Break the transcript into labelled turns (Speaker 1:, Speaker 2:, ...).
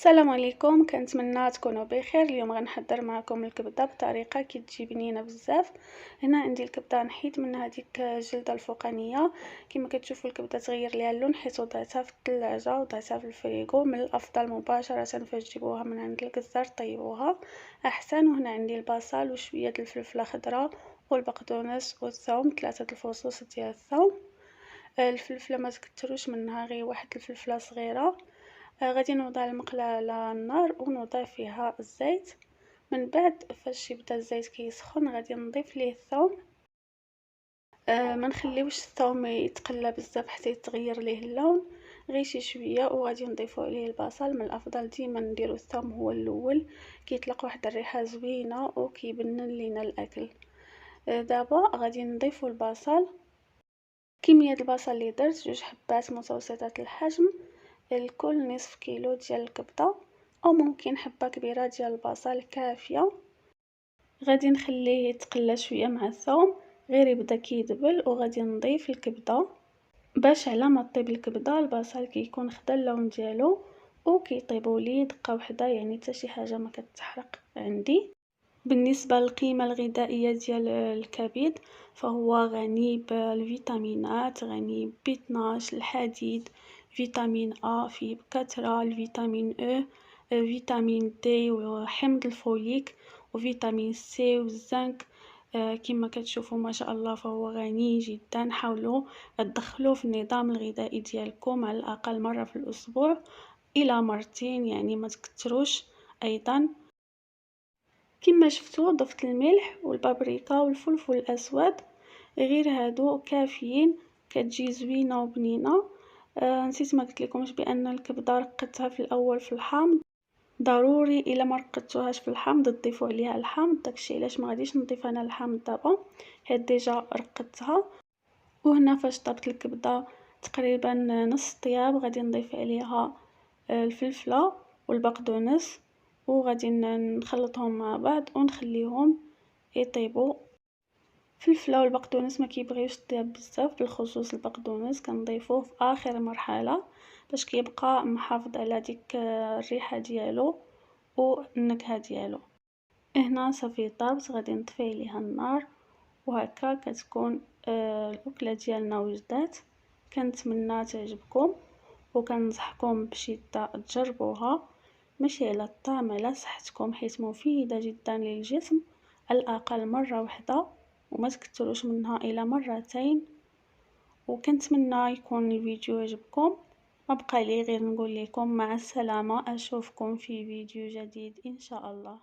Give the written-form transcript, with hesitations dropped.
Speaker 1: السلام عليكم، كنتمنى تكونوا بخير. اليوم غنحضر معكم الكبده بطريقه كتجي بنينه بزاف. هنا عندي الكبده نحيد منها ديك الجلده الفوقانيه. كما كتشوفوا الكبده تغير ليها اللون حيت وضعتها في الثلاجه وضعتها في الفريغو. من الافضل مباشره فاش تجيبوها من عند الجزار طيبوها احسن. وهنا عندي البصل وشويه الفلفله خضراء والبقدونس والثوم، 3 الفصوص ديال الثوم. الفلفله ما تكتروش منها، غير واحد الفلفله صغيره. غادي نوضع المقله على النار ونوضع فيها الزيت. من بعد فاش يبدا الزيت كيسخن غادي نضيف ليه الثوم. ما نخليوش الثوم يتقلى بزاف حتى يتغير ليه اللون، غير شي شويه. وغادي نضيفو عليه البصل. من الافضل ديما نديرو الثوم هو الاول، كيطلق واحد الريحه زوينه وكيبنن لينا الاكل. دابا غادي نضيفو البصل. كميه البصل اللي درت 2 حبات متوسطات الحجم، الكل نصف كيلو ديال الكبده، او ممكن حبه كبيره ديال البصل كافيه. غادي نخليه يتقلى شويه مع الثوم غير يبدا كيدبل، وغادي نضيف الكبده. باش على ما طيب الكبده البصل كيكون خدا اللون ديالو وكيطيبوا لي دقه وحده، يعني حتى شي حاجه ما كتحرق عندي. بالنسبه للقيمه الغذائيه ديال الكبد فهو غني بالفيتامينات، غني ب 12 الحديد، فيتامين A فيه بكثرة، الفيتامين E، فيتامين D وحمض الفوليك، وفيتامين C والزنك. كما كتشوفوا ما شاء الله فهو غني جدا. حاولوا تدخلوه في النظام الغذائي ديالكم على الاقل مره في الاسبوع الى مرتين، يعني ما تكتروش. ايضا كما شفتوا ضفت الملح والبابريكا والفلفل الاسود، غير هادو كافيين، كتجي زوينه وبنينه. نسيت ما قلت لكمش بان الكبده رقدتها في الاول في الحامض. ضروري الا ما رقدتوهاش في الحامض تضيفوا عليها الحامض، داكشي علاش ما غاديش نضيف انا الحامض دابا، حيت ديجا رقدتها. وهنا فاش طابت الكبده تقريبا نص طياب غادي نضيف عليها الفلفله والبقدونس، وغادي نخلطهم مع بعض ونخليهم يطيبوا. الفلفله والبقدونس ما كيبغيوش الطياب بزاف، بالخصوص البقدونس كنضيفوه في اخر مرحله باش كيبقى محافظ على ديك الريحه ديالو والنكهه ديالو. هنا صافي طابت، غادي نطفي عليها النار، وهكا كتكون الاكله ديالنا وجدات. كنتمنى تعجبكم وكنصحكم بشده تجربوها، ماشي على الطعم على صحتكم، حيت مفيده جدا للجسم. على الاقل مره واحده وما تكتروش منها الى مرتين. وكنتمنى يكون الفيديو عجبكم. ما بقى لي غير نقول لكم مع السلامه، اشوفكم في فيديو جديد ان شاء الله.